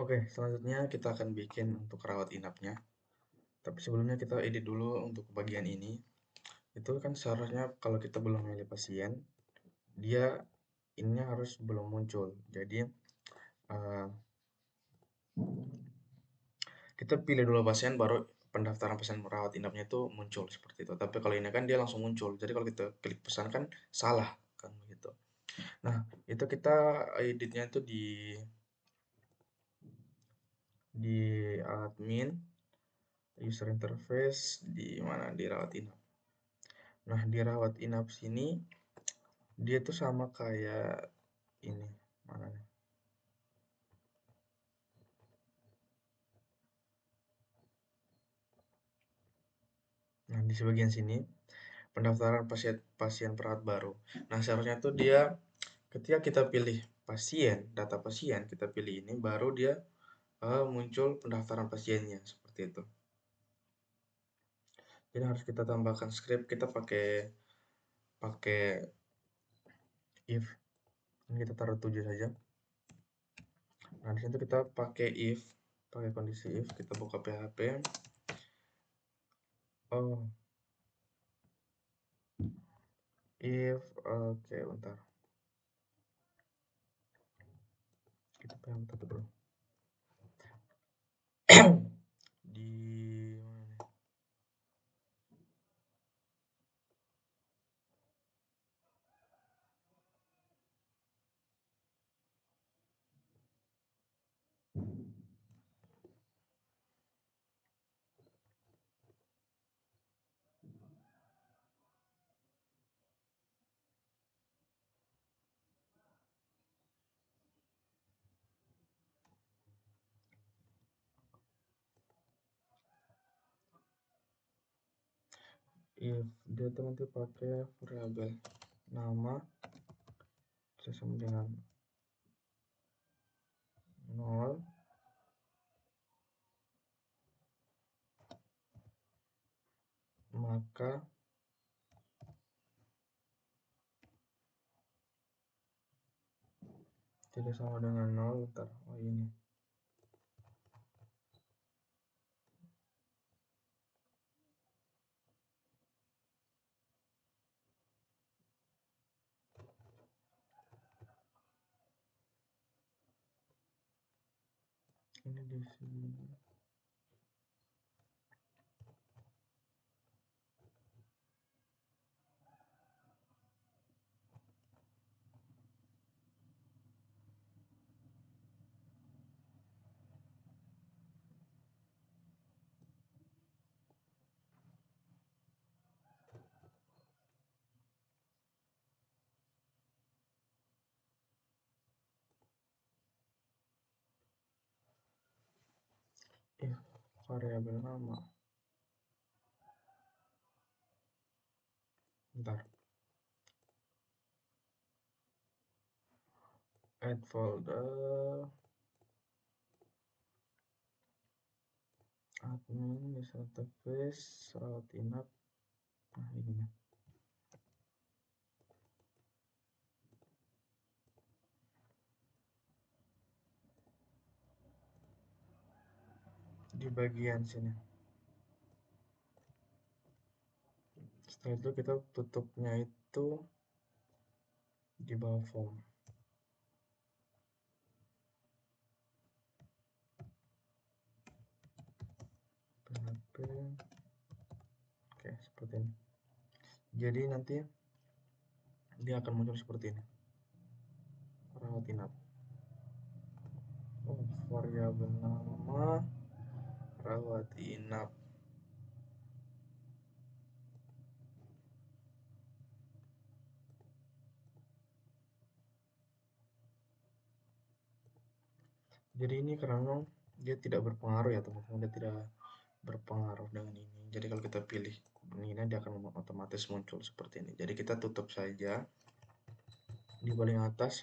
Oke, selanjutnya kita akan bikin untuk rawat inapnya. Tapi sebelumnya kita edit dulu untuk bagian ini. Itu kan seharusnya kalau kita belum milih pasien, dia ininya harus belum muncul. Jadi eh, kita pilih dulu pasien, baru pendaftaran pasien merawat inapnya itu muncul seperti itu. Tapi kalau ini kan dia langsung muncul. Jadi kalau kita klik pesan kan salah kan begitu. Nah, itu kita editnya itu di admin, user interface, di mana di rawat inap. Nah, di rawat inap sini dia tuh sama kayak ini. Mana nih? Nah, di sebagian sini pendaftaran pasien pasien perawat baru. Nah, seharusnya tuh dia ketika kita pilih pasien, data pasien, kita pilih ini baru dia muncul pendaftaran pasiennya seperti itu. Jadi harus kita tambahkan script, kita pakai pakai if. Ini kita taruh 7 saja. Nah, di situ kita pakai if, pakai kondisi if, kita buka PHP. Oh, if, oke, bentar. Kita PHP tutup dulu. Di if dia tuh nanti pakai variabel nama sama dengan 0, maka tidak sama dengan 0. Bentar, oh ini di sini. If variabel nama, bentar, add folder admin user interface rawat inap. Nah, ininya di bagian sini. Setelah itu kita tutupnya itu di bawah form. PHP, oke, seperti ini. Jadi nanti dia akan muncul seperti ini, rawat inap. Oh, variabel nama rawat inap. Jadi ini karena dia tidak berpengaruh ya teman-teman, dia tidak berpengaruh dengan ini. Jadi kalau kita pilih ini, dia akan otomatis muncul seperti ini. Jadi kita tutup saja di paling atas.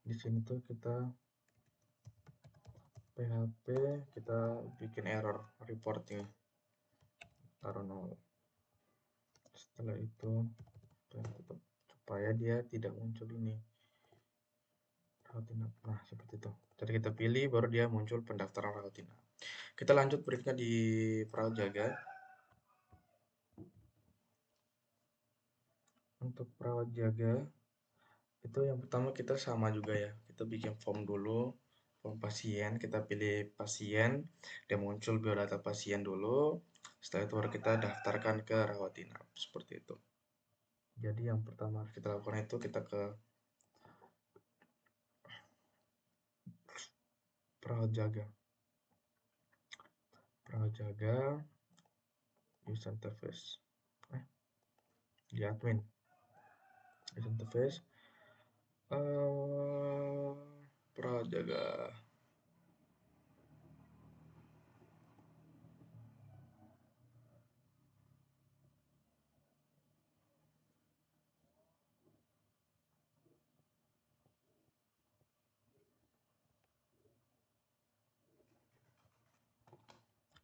Di sini tuh kita PHP, kita bikin error reporting, taruh 0. Setelah itu kita tutup supaya dia tidak muncul ini rawat inap. Nah, seperti itu. Jadi Tadi kita pilih, baru dia muncul pendaftaran rawat inap. Kita lanjut berikutnya di perawat jaga. Untuk perawat jaga, itu yang pertama kita sama juga ya. Kita bikin form dulu, form pasien, kita pilih pasien, dia muncul biodata pasien dulu. Setelah itu baru kita daftarkan ke rawat inap, seperti itu. Jadi yang pertama kita lakukan itu kita ke perawat jaga. Perawat jaga, user interface. Di admin. User interface. Perawat jaga.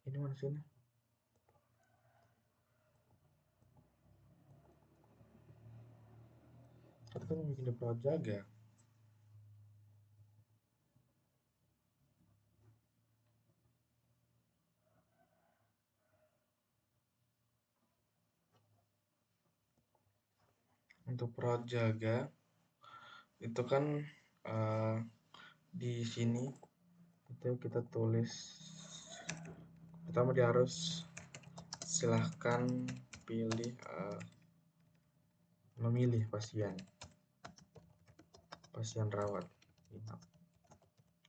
Ini mana sini? Kita kan mau bikin perawat jaga. Untuk perawat jaga itu kan di sini itu kita tulis pertama dia harus silahkan pilih memilih pasien rawat inap.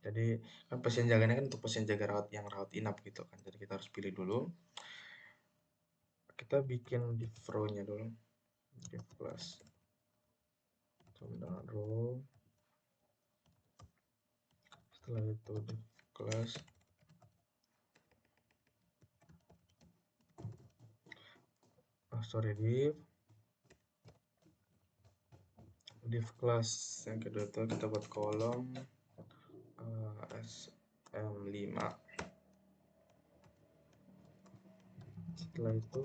Jadi kan pasien jaganya kan untuk pasien jaga rawat yang rawat inap gitu kan. Jadi kita harus pilih dulu. Kita bikin div row-nya dulu. Div class. Dengan row. Setelah itu div class. Div class yang kedua itu kita buat kolom SM5. Setelah itu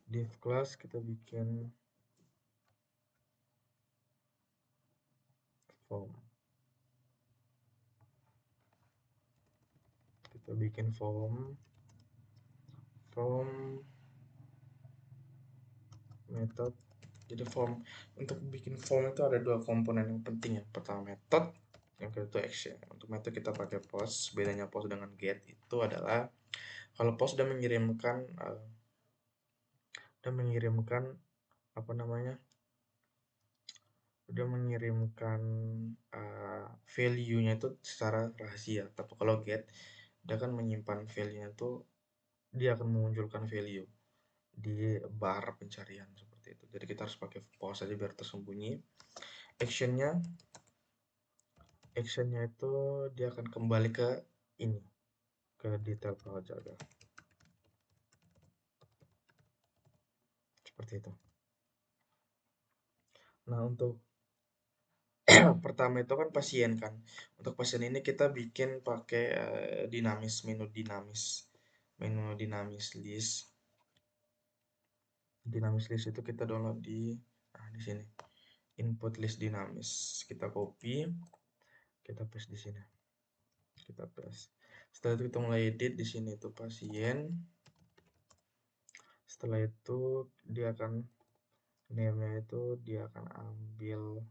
div class kita bikin form. Kita bikin form method. Jadi untuk bikin form itu ada dua komponen yang penting ya. Pertama method, yang kedua action. Untuk method kita pakai post. Bedanya post dengan get itu adalah kalau post sudah mengirimkan apa namanya? Udah mengirimkan value-nya itu secara rahasia. Tapi kalau get dia akan menyimpan value-nya itu, dia akan memunculkan value di bar pencarian seperti itu. Jadi kita harus pakai post aja biar tersembunyi. Actionnya itu dia akan kembali ke ini, ke detail perawat jaga. Seperti itu. Nah, untuk pertama itu kan pasien kan. Untuk pasien ini kita bikin pakai menu dinamis list. Dinamis list itu kita download di sini. Input list dinamis. Kita copy, kita paste di sini. Kita paste. Setelah itu kita mulai edit di sini itu pasien. Setelah itu dia akan name-nya itu dia akan ambil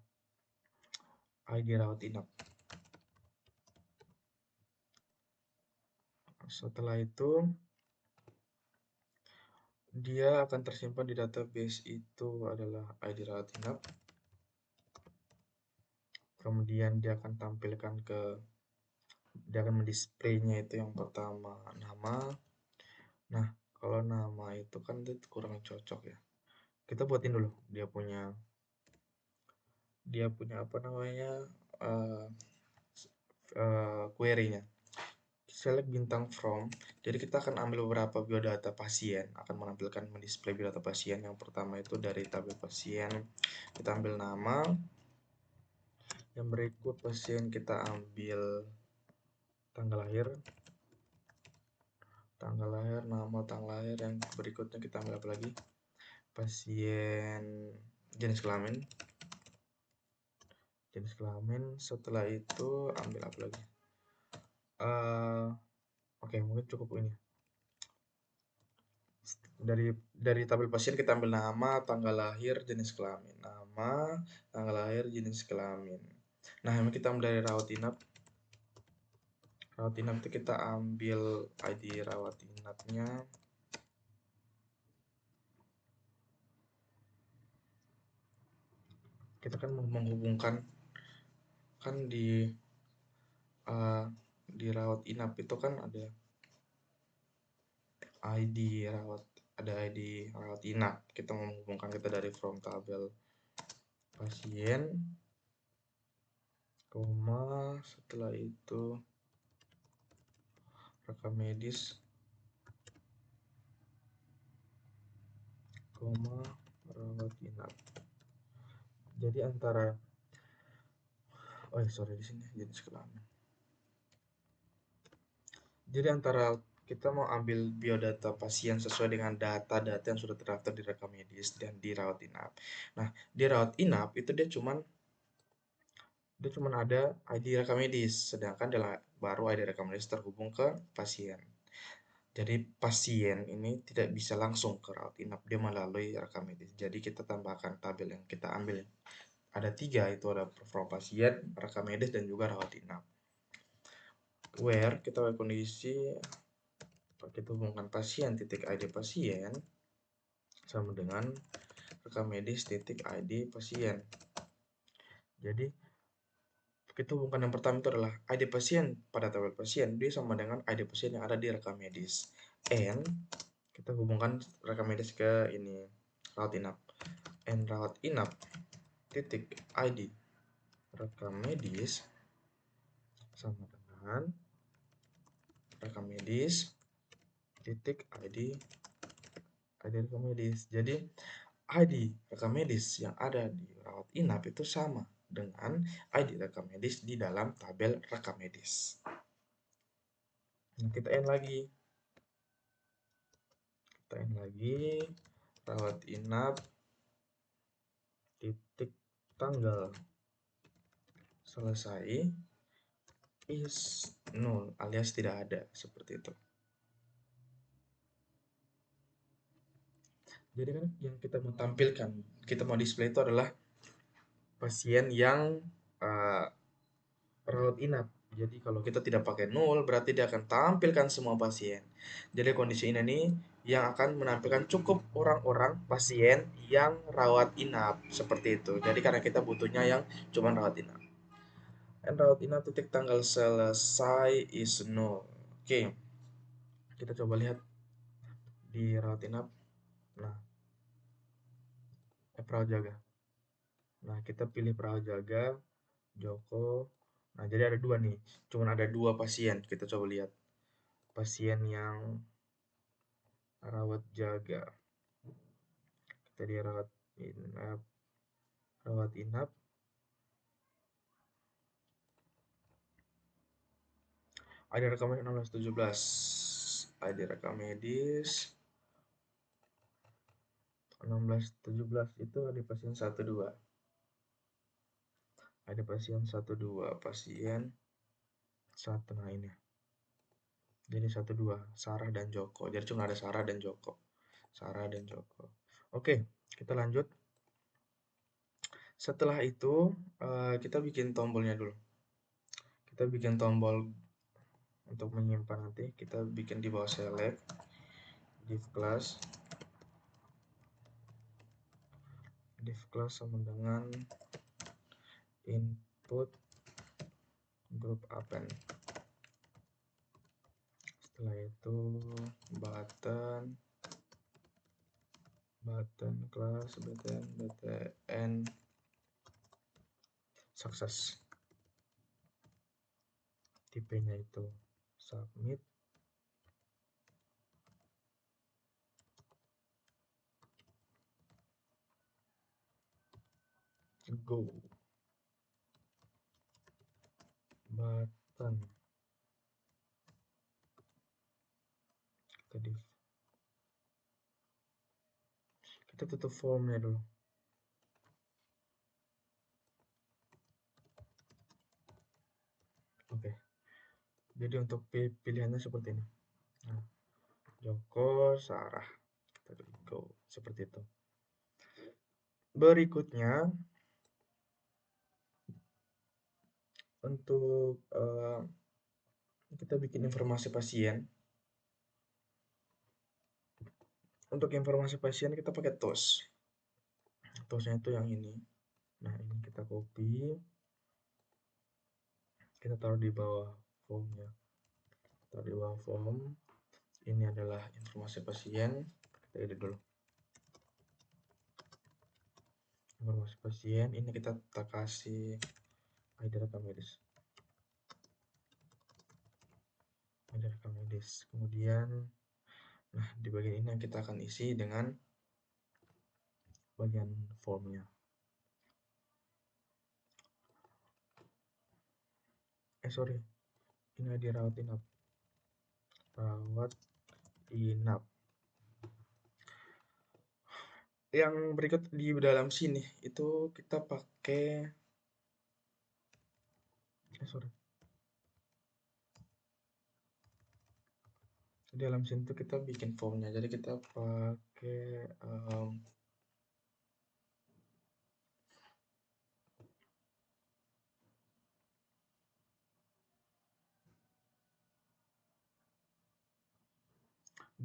ID rawat inap. Setelah itu dia akan tersimpan di database itu adalah ID rawat inap. Kemudian dia akan tampilkan dia akan mendisplaynya itu yang pertama nama. Nah, kalau nama itu kan itu kurang cocok ya. Kita buatin dulu dia punya apa namanya query-nya. Select bintang from. Jadi kita akan ambil beberapa biodata pasien, akan menampilkan mendisplay biodata pasien. Yang pertama itu dari tabel pasien kita ambil nama. Yang berikut pasien kita ambil tanggal lahir, nama, tanggal lahir. Yang berikutnya kita ambil apa lagi? Pasien jenis kelamin. Setelah itu ambil apa lagi? Oke, mungkin cukup ini. Dari tabel pasien kita ambil nama, tanggal lahir, jenis kelamin. Nama, tanggal lahir, jenis kelamin. Nah, ini kita ambil dari rawat inap. Rawat inap itu kita ambil ID rawat inapnya. Kita kan menghubungkan kan di rawat inap itu kan ada ID rawat inap. Kita menghubungkan kita dari from tabel pasien, setelah itu rekam medis, rawat inap. Jadi antara di sini jenis kelamin. Jadi antara kita mau ambil biodata pasien sesuai dengan data-data yang sudah terdaftar di rekam medis dan di rawat inap. Nah, di rawat inap itu dia cuman ada ID rekam medis, sedangkan baru ID rekam medis terhubung ke pasien. Jadi pasien ini tidak bisa langsung ke rawat inap, dia melalui rekam medis. Jadi kita tambahkan tabel yang kita ambil. Ada 3, itu ada profil pasien, rekam medis, dan juga rawat inap. Where kita kondisi kita hubungkan pasien titik ID pasien sama dengan rekam medis titik ID pasien. Jadi kita hubungkan yang pertama itu adalah ID pasien pada tabel pasien, dia sama dengan ID pasien yang ada di rekam medis. And kita hubungkan rekam medis ke ini rawat inap. And rawat inap titik ID rekam medis sama dengan rekam medis titik ID rekam medis. Jadi ID rekam medis yang ada di rawat inap itu sama dengan ID rekam medis di dalam tabel rekam medis. Nah, kita in lagi rawat inap titik tanggal selesai is nol alias tidak ada, seperti itu. Jadi kan yang kita mau tampilkan, kita mau display itu adalah pasien yang rawat inap. Jadi kalau kita tidak pakai nol, berarti dia akan tampilkan semua pasien. Jadi kondisi ini nih yang akan menampilkan cukup orang-orang pasien yang rawat inap, seperti itu. Jadi karena kita butuhnya yang cuma rawat inap. And rawat inap titik tanggal selesai is nol. Oke, kita coba lihat di rawat inap. Nah, perawat jaga. Nah, kita pilih perawat jaga, Joko. Nah, jadi ada 2 nih. Cuman ada 2 pasien. Kita coba lihat. Pasien yang rawat jaga. Kita di rawat inap. Ada rekam medis 1617. Ada rekam medis 1617 itu ada pasien 12. Ada pasien 12, pasien 1. Nah, ini. Jadi 12, Sarah dan Joko. Jadi cuma ada Sarah dan Joko. Oke, kita lanjut. Setelah itu kita bikin tombolnya dulu. Kita bikin tombol untuk menyimpan nanti. Kita bikin di bawah select div class sama dengan input group append. Setelah itu button class btn sukses. Tipenya itu submit. Go. Button. Kita tutup formnya dulu. Jadi untuk pilihannya seperti ini. Nah, Joko, Sarah, kita klik go seperti itu. Berikutnya untuk kita bikin informasi pasien. Untuk informasi pasien kita pakai TOS. TOS-nya itu yang ini. Nah, ini kita copy, kita taruh di bawah formnya. Taruh di bawah form. Ini adalah informasi pasien. Kita edit dulu. Informasi pasien, ini kita kasih ID rekam medis. ID rekam medis. Kemudian, nah di bagian ini yang kita akan isi dengan bagian formnya. Sorry, ini ID rawat inap. Rawat inap. Yang berikut di dalam sini itu kita pakai sorry. Di dalam sini tuh kita bikin formnya. Jadi kita pakai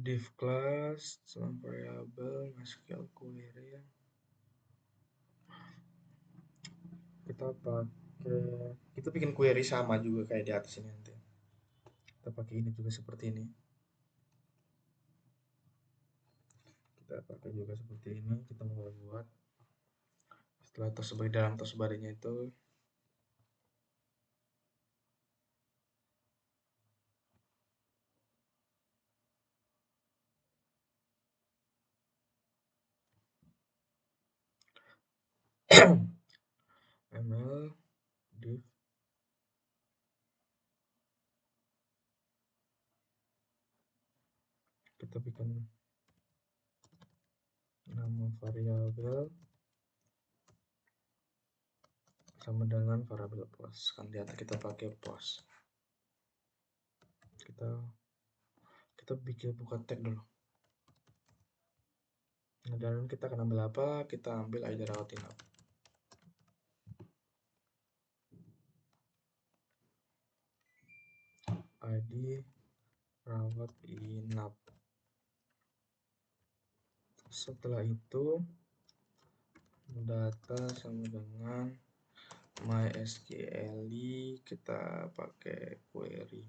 div class variable MySQL query. Kita bikin query sama juga kayak di atas ini nanti. Kita pakai ini juga seperti ini. Kita pakai juga seperti ini. Kita mulai buat. Setelah tersebar dalam tersebarnya itu ml div kita bikin nama variabel sama dengan variabel post. Kan di atas kita pakai post. Kita bikin buka tag dulu. Nah, dan kita akan ambil apa? Kita ambil ID rawat inap. ID rawat inap. Setelah itu data sama dengan MySQL, kita pakai query.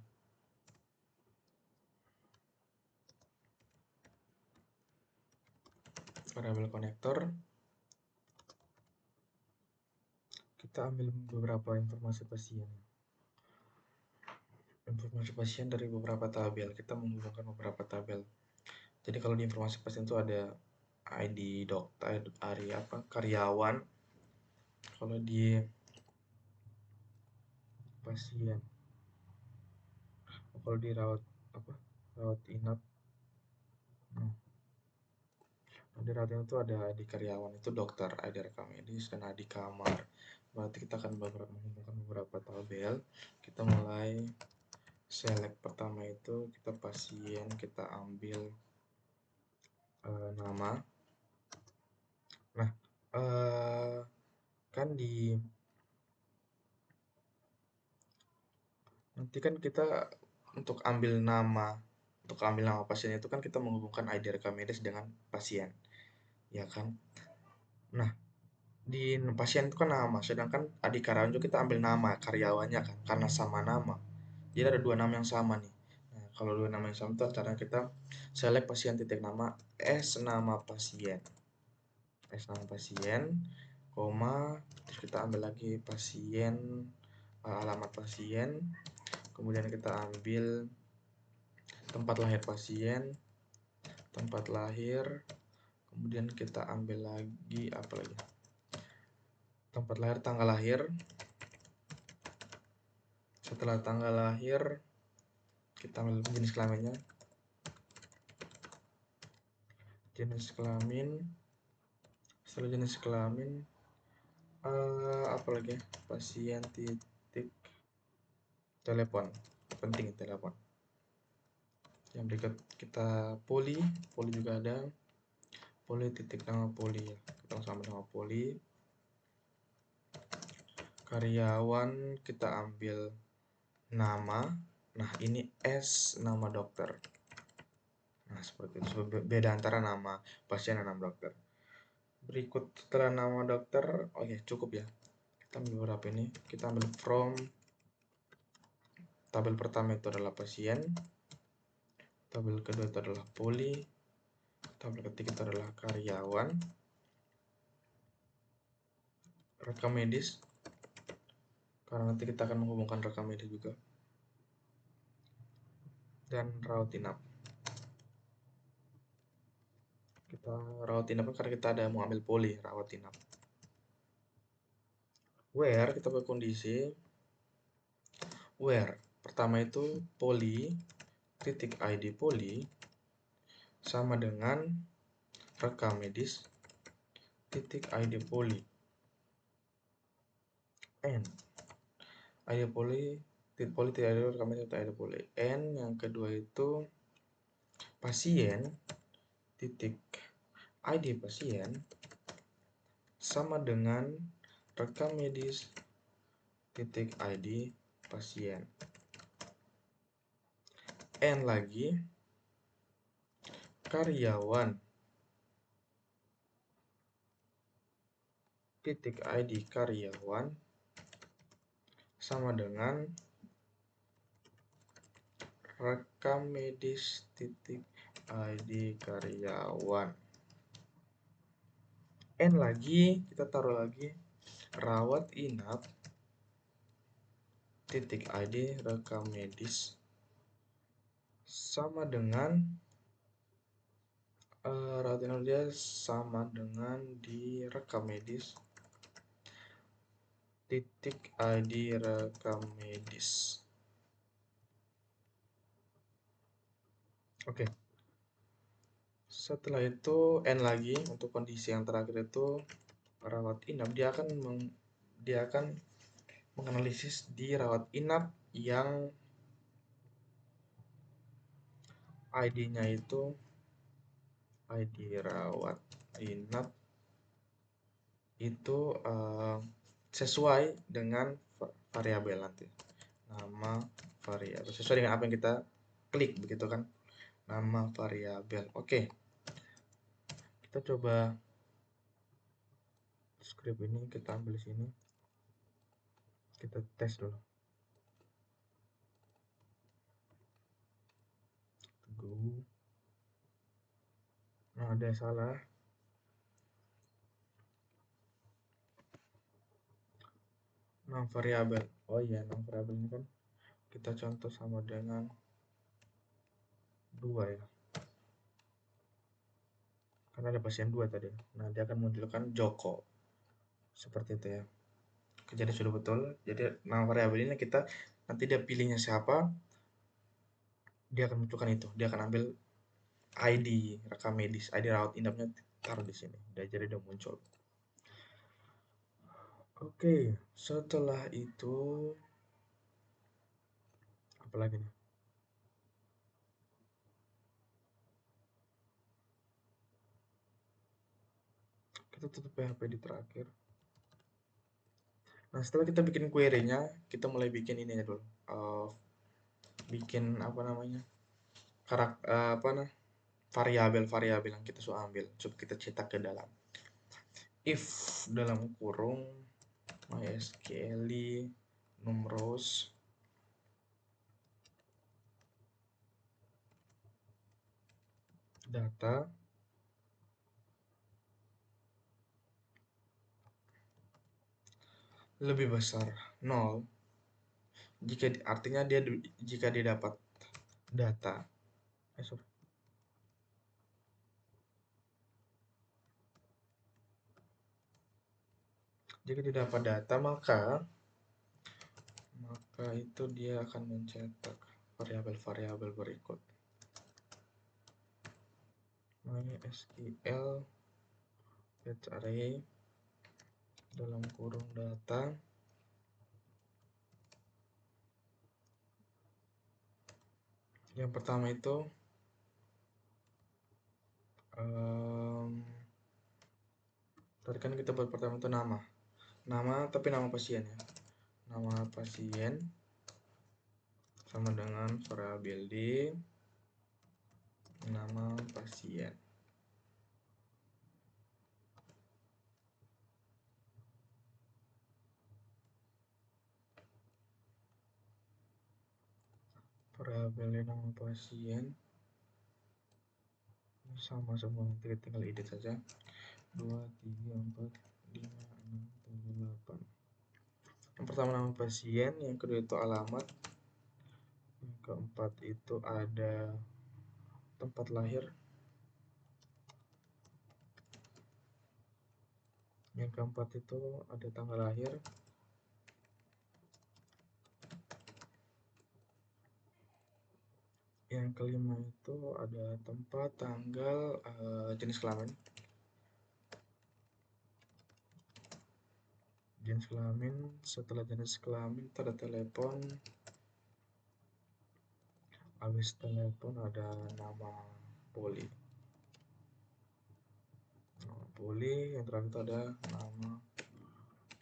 Variabel konektor. Kita ambil beberapa informasi pasien. Informasi pasien dari beberapa tabel. Kita menghubungkan beberapa tabel. Jadi kalau di informasi pasien itu ada ID dokter, area apa, karyawan. Kalau di pasien, kalau di rawat inap, nah, di rawat inap itu ada ID karyawan itu dokter, ID rekam medis dan ID kamar. Berarti kita akan menghubungkan beberapa tabel. Kita mulai select pertama itu kita pasien, kita ambil nama. Nah, kan nanti kan kita untuk ambil nama pasien itu kan kita menghubungkan ID rekam medis dengan pasien, ya kan? Nah, di pasien itu kan nama, sedangkan ID karyawan juga kita ambil nama karyawannya kan, karena sama nama. Jadi ada dua nama yang sama nih. Nah, kalau dua nama yang sama itu cara kita select pasien titik nama nama pasien. Nama pasien, koma, terus kita ambil lagi pasien, alamat pasien, kemudian kita ambil tempat lahir pasien, tempat lahir, kemudian kita ambil lagi apa lagi? Tempat lahir, tanggal lahir. Setelah tanggal lahir, kita ambil jenis kelaminnya. Jenis kelamin. Setelah jenis kelamin, apa lagi? Pasien titik telepon. penting itu dapat. Yang berikut kita poli juga ada. Poli titik nama poli ya, kita sama nama poli. Karyawan kita ambil nama. Nah, ini S nama dokter. Nah, seperti itu. Beda antara nama pasien dan nama dokter. Berikut setelah nama dokter, oke, cukup ya. Kita ambil beberapa ini. Kita ambil from. Tabel pertama itu adalah pasien. Tabel kedua itu adalah poli. Tabel ketiga itu adalah karyawan. Rekam medis. Karena nanti kita akan menghubungkan rekam medis juga. Dan rawat inap. Kita rawat inap karena kita ada mau ambil poli rawat inap. Where kita pakai kondisi where pertama itu poli titik id poli sama dengan rekam medis titik id poli n id poli titik id rekam medis titik id poli n. Yang kedua itu pasien titik id pasien sama dengan rekam medis titik id pasien. N lagi karyawan titik id karyawan sama dengan rekam medis titik id karyawan. N lagi kita taruh lagi rawat inap titik id rekam medis sama dengan rawat inap dia sama dengan di rekam medis titik id rekam medis. Oke. Setelah itu N lagi untuk kondisi yang terakhir itu rawat inap, dia akan menganalisis di rawat inap yang ID-nya itu ID rawat inap itu sesuai dengan variabel nanti. Nama variabel sesuai dengan apa yang kita klik begitu kan. Nama variabel. Oke. Kita coba script ini kita ambil sini. Kita tes dulu. Go. Nah, ada yang salah. Nama variabel. Oh iya, nama variabel ini kan kita contoh sama dengan 2 ya. Karena ada pasien 2 tadi. Nah, dia akan munculkan Joko. Seperti itu ya. Jadi sudah betul. Jadi nama variabel ini kita nanti dia pilihnya siapa, dia akan munculkan itu. Dia akan ambil ID rekam medis, ID rawat inapnya taruh di sini. Jadi dia muncul. Oke, setelah itu apa lagi nih? Kita tutup PHP di terakhir. Nah, setelah kita bikin query-nya, kita mulai bikin ini dulu. Bikin apa namanya? Variabel-variabel yang kita sudah ambil. Coba kita cetak ke dalam. If dalam kurung MySQL numerous data lebih besar 0 artinya jika dia dapat data jika dia dapat data maka itu dia akan mencetak variabel-variabel berikut. MySQL fetch array dalam kurung data Yang pertama itu tadi kan kita buat pertama itu nama tapi nama pasien ya. Nama pasien sama dengan variabel d nama pasien. Variabel nama pasien sama semua, nanti tinggal edit saja. 2, 3, 4, 5, 6, 7, 8. Yang pertama nama pasien, yang kedua itu alamat, yang keempat itu ada tempat lahir, yang keempat itu ada tanggal lahir, yang kelima itu ada tempat, tanggal, jenis kelamin. Jenis kelamin, setelah jenis kelamin itu ada telepon, habis telepon ada nama poli. Nama poli, yang terakhir itu ada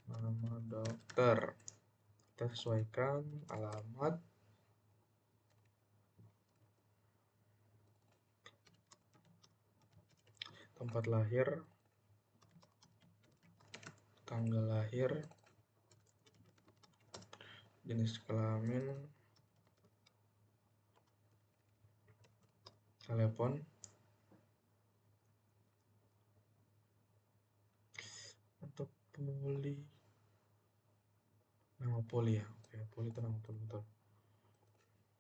nama dokter. Kita sesuaikan alamat, tempat lahir, tanggal lahir, jenis kelamin, telepon, untuk poli, nama poli ya. Oke, poli itu nama poli, betul.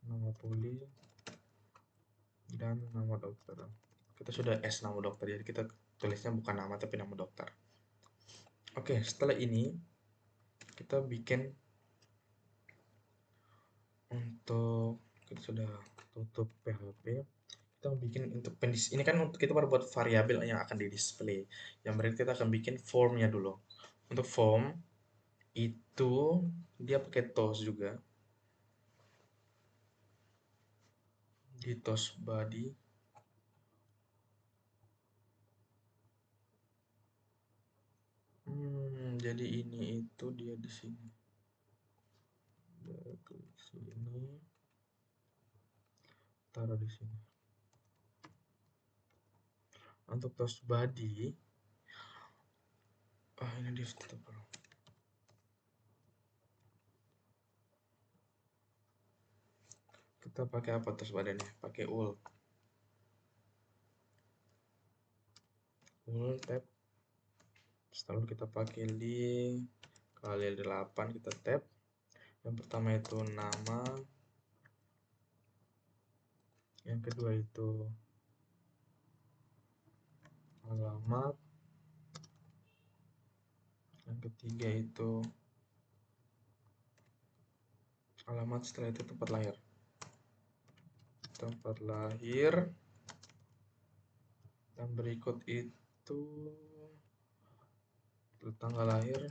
Nama poli dan nama dokter. Kita sudah nama dokter, jadi kita tulisnya bukan nama tapi nama dokter. Oke, setelah ini kita bikin kita sudah tutup PHP. Kita bikin untuk ini kan kita baru buat variabel yang akan di display. Yang berarti kita akan bikin formnya dulu. Untuk form itu dia pakai toast juga. Di toast body jadi ini itu dia di sini. Klik sini, taruh di sini. Untuk toast body, ini div tutup. Kita pakai apa toast badannya? Pakai ul tab. Setelah kita pakai link kali 8, kita tab. Yang pertama itu nama, yang kedua itu alamat, yang ketiga itu alamat, setelah itu tempat lahir. Dan berikut itu tanggal lahir,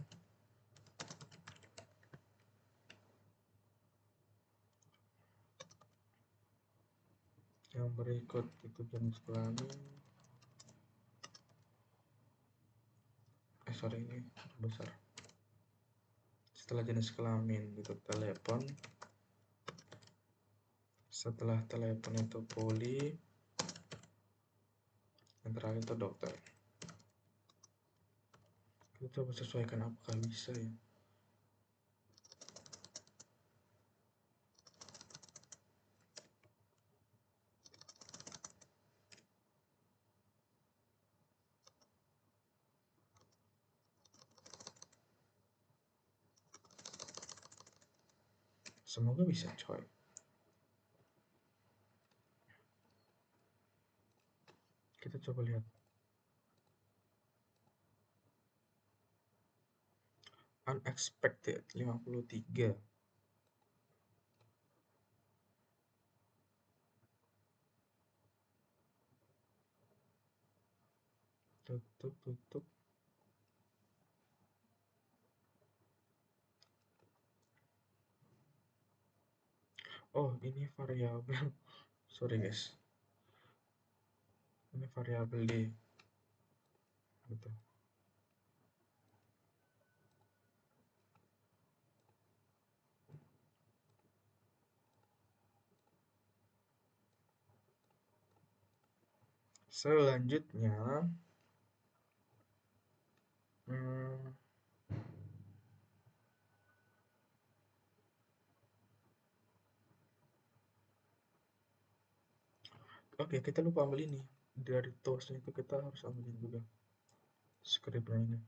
yang berikut itu jenis kelamin, ini besar. Setelah jenis kelamin itu telepon, setelah telepon itu poli, yang terakhir itu dokter. Kita coba sesuaikan apakah bisa ya. Semoga bisa coy. Kita coba lihat. Unexpected 53. Tutup. Oh, ini variabel. sorry guys, ini variabel D gitu. Selanjutnya oke, kita lupa ambil ini dari tosnya, itu kita harus ambilin juga scriptnya ini.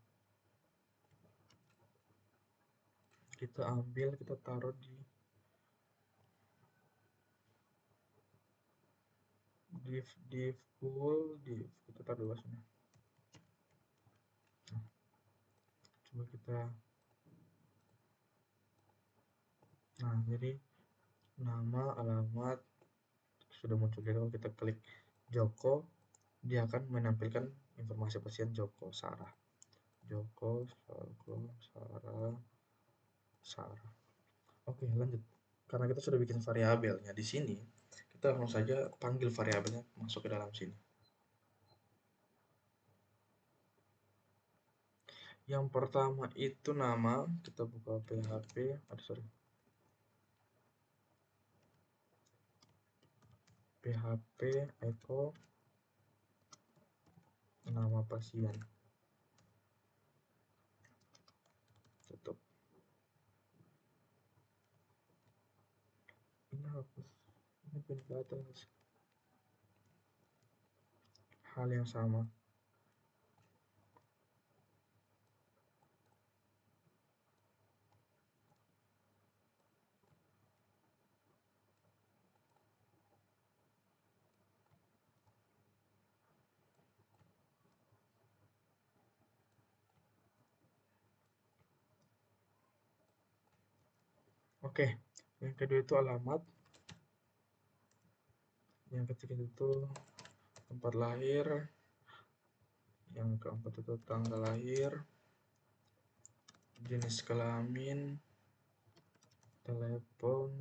Kita ambil, kita taruh di div pool div, kita taruh di bawah sini. Nah, coba kita, nah jadi nama, alamat sudah muncul. Jadi kalau kita klik Joko, dia akan menampilkan informasi pasien Joko Sarah. Joko, Sarah, Sarah. Oke, lanjut. Karena kita sudah bikin variabelnya di sini, kita langsung saja panggil variabelnya masuk ke dalam sini. Yang pertama itu nama, kita buka PHP, PHP echo nama pasien. Tutup. Ini hapus. Ini pindah ke atas. Hal yang sama. Oke, yang kedua itu alamat. Yang ketiga itu tempat lahir. Yang keempat itu tanggal lahir, jenis kelamin, telepon,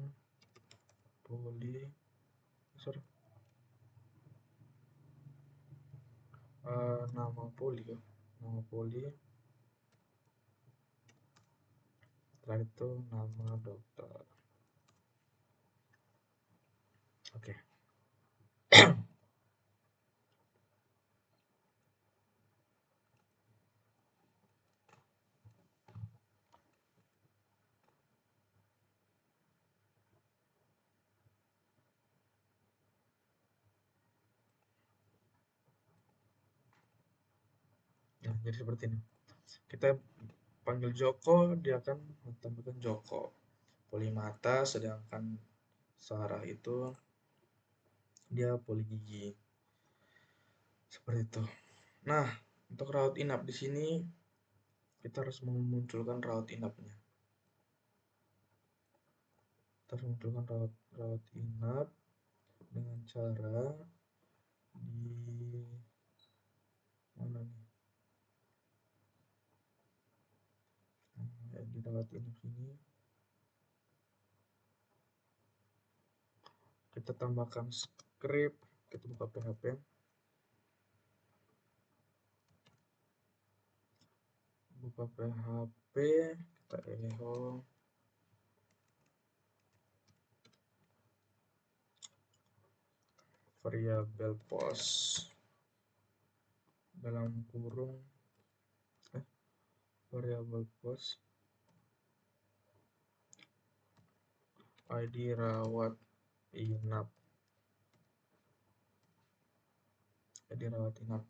nama poli, nama poli. Setelah itu nama dokter. Oke. Nah, jadi seperti ini. Kita panggil Joko, dia akan tampilkan Joko. Polimata, sedangkan Sarah itu dia poli gigi. Seperti itu. Nah, untuk rawat inap di sini kita harus memunculkan rawat inapnya. Kita harus memunculkan rawat inap dengan cara di mana nih? Di rawat inap sini kita tambahkan script, kita buka PHP, kita echo variabel post dalam kurung variabel post ID rawat inap, ID rawat inap.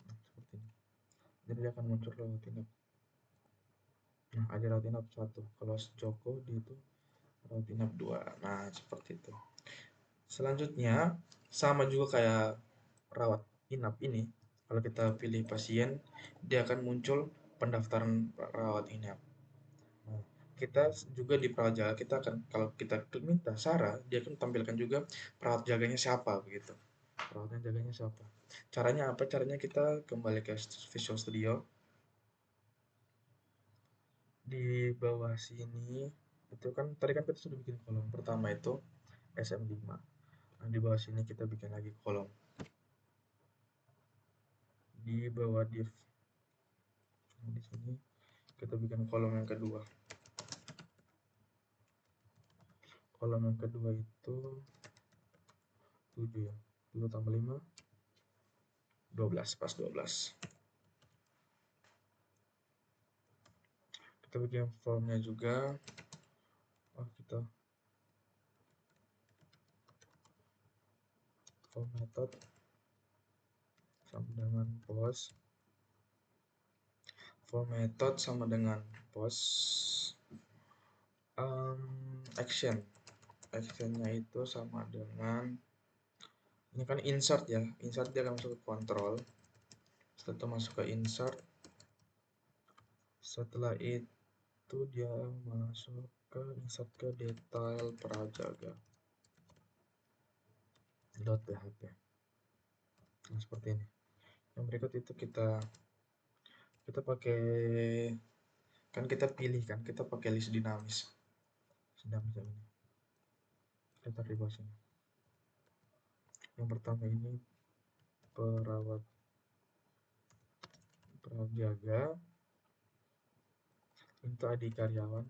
Nah, seperti ini. Jadi dia akan muncul rawat inap. Nah, ID rawat inap 1. Kalau Joko dia itu rawat inap 2. Nah, seperti itu. Selanjutnya sama juga kayak rawat inap ini. Kalau kita pilih pasien, dia akan muncul pendaftaran rawat inap. Nah, kita juga di perawat jaga, kita akan, kalau kita klik minta Sarah, dia akan tampilkan juga perawat jaganya siapa begitu. Perawat jaganya siapa. Caranya apa? Caranya kita kembali ke Visual Studio. Di bawah sini itu kan tadi kan kita sudah bikin kolom pertama itu SM5. Nah, di bawah sini kita bikin lagi kolom. Di bawah div. Nah, di sini kita bikin kolom yang kedua. Kolom yang kedua itu 7 ya. 7 tambah 5 12, pas 12. Kita bikin formnya juga. Kita form method sama dengan post. Form method sama dengan post. Action. Actionnya itu sama dengan, ini kan insert ya. Insert dia akan masuk ke control. Setelah itu masuk ke insert. Setelah itu dia masuk ke insert ke detail prajaga .php. Nah, seperti ini. Yang berikut itu kita pakai, kan kita pilih kan, kita pakai list dinamis. Dinamis yang ini. Kita taruh di bawah sini. Yang pertama ini perawat prajaga. Itu ID karyawan.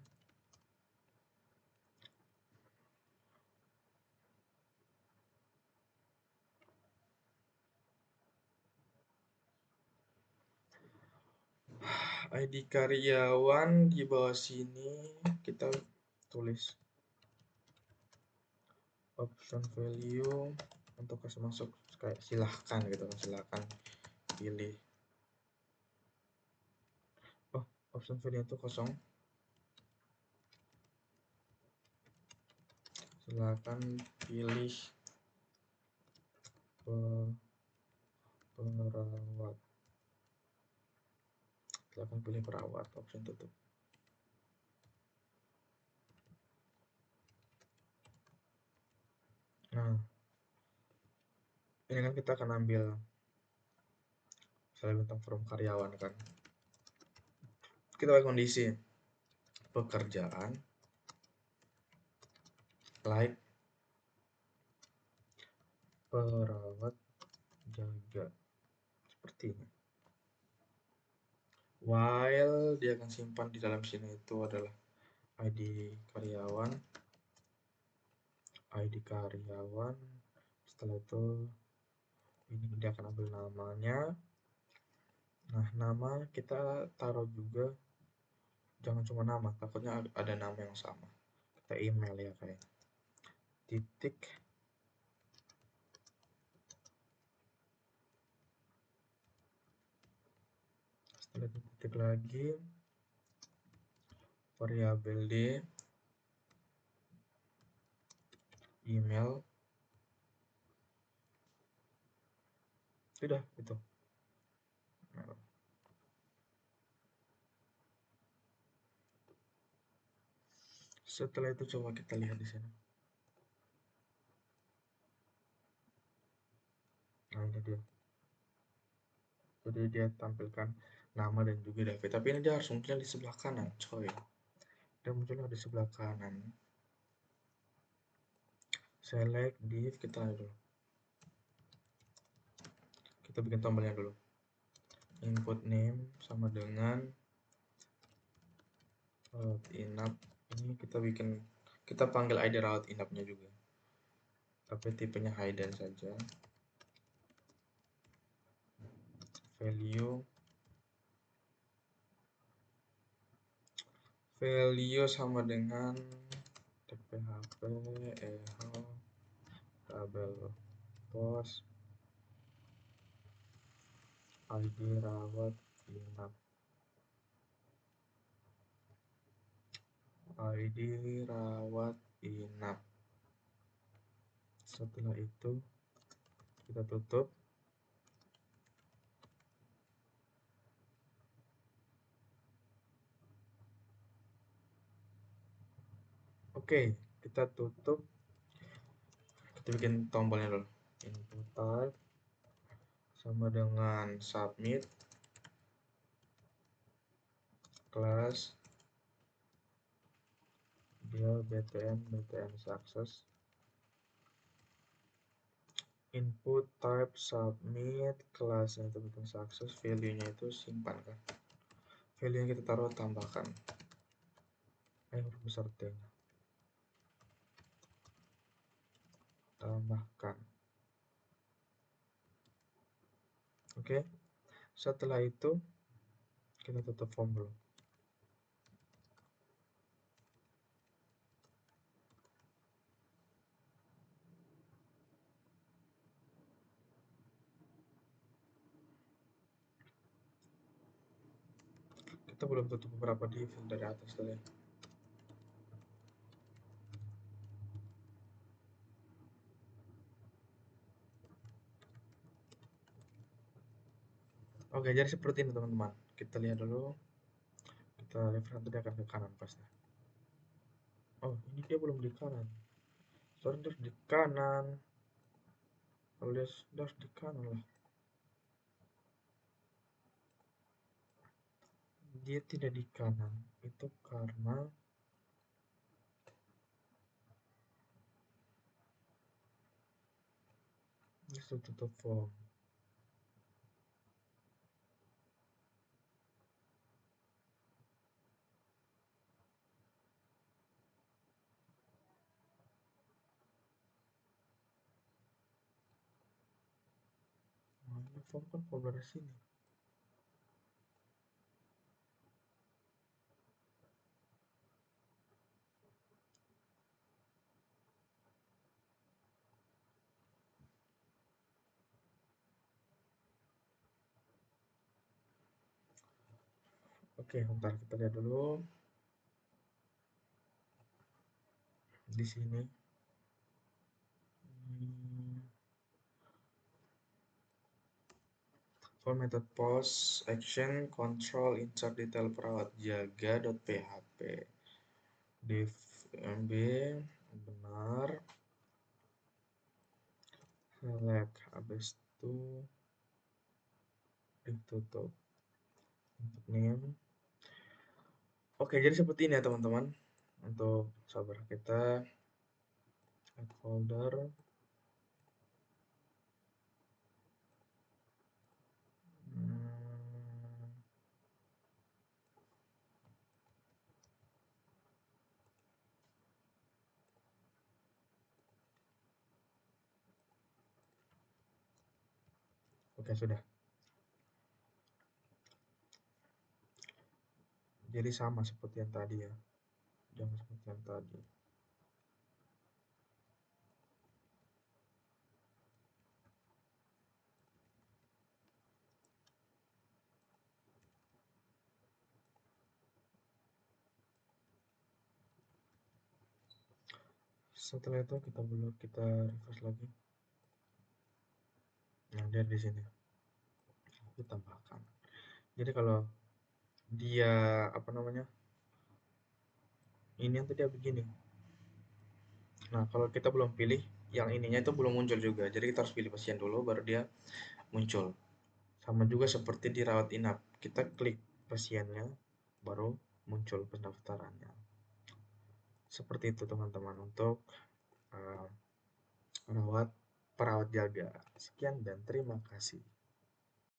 ID karyawan di bawah sini kita tulis option value untuk kasih masuk kayak silahkan gitu kan, silahkan pilih. Option value itu kosong. Silahkan pilih perawat. Silahkan pilih perawat, option tutup. Nah, ini kan kita akan ambil misalnya bintang form karyawan kan. Kita pakai kondisi pekerjaan like perawat jaga, seperti ini. While dia akan simpan di dalam sini itu adalah ID karyawan. Setelah itu ini dia akan ambil namanya. Nah, nama kita taruh juga, jangan cuma nama, takutnya ada nama yang sama. Kita email ya kayak titik setelah itu titik lagi variabel d email. Sudah itu. Setelah itu coba kita lihat di sini. Nah, ini dia. Jadi dia tampilkan nama dan juga DP, tapi ini dia harus muncul di sebelah kanan, coy. Dia muncul di sebelah kanan. Select div, kita dulu. Kita bikin tombolnya dulu. Input name sama dengan rawat inap. Ini kita panggil ID rawat inapnya juga. Tapi tipenya hidden saja. Value sama dengan php tabel pos ID rawat inap. ID rawat inap. Setelah itu kita tutup. Oke, kita tutup. Kita bikin tombolnya dulu. Input type sama dengan submit class dia btn success. input type submit, kelasnya itu betul sukses, value-nya itu simpan kan, value yang kita taruh tambahkan, huruf besar T nya tambahkan. Oke, setelah itu kita tutup form dulu. Kita belum tutup beberapa div dari atas tadi. Oke, jadi seperti ini teman-teman. Kita lihat dulu. Kita refresh nanti dia akan ke kanan pasti. Oh, ini dia belum di kanan. Sorry, dia harus di kanan. Kalau dia harus di kanan lah. Dia tidak di kanan. Itu karena dia sudah tutup form. Nah, ini form kan form dari sini. Oke, bentar kita lihat dulu di sini. For method post action control insert detail perawat jaga.php div mb benar, select, habis itu ditutup untuk name. Oke, jadi seperti ini ya teman-teman untuk server kita. Add folder, oke sudah. Jadi sama seperti yang tadi ya, jangan seperti yang tadi. Setelah itu kita refresh lagi. Nah, dia di sini. Kita tambahkan. Jadi kalau dia apa namanya? Ini yang tadi begini. Nah, kalau kita belum pilih yang ininya itu belum muncul juga. Jadi kita harus pilih pasien dulu baru dia muncul. Sama juga seperti di rawat inap. Kita klik pasiennya baru muncul pendaftarannya. Seperti itu teman-teman untuk uh, perawat jaga. Sekian dan terima kasih.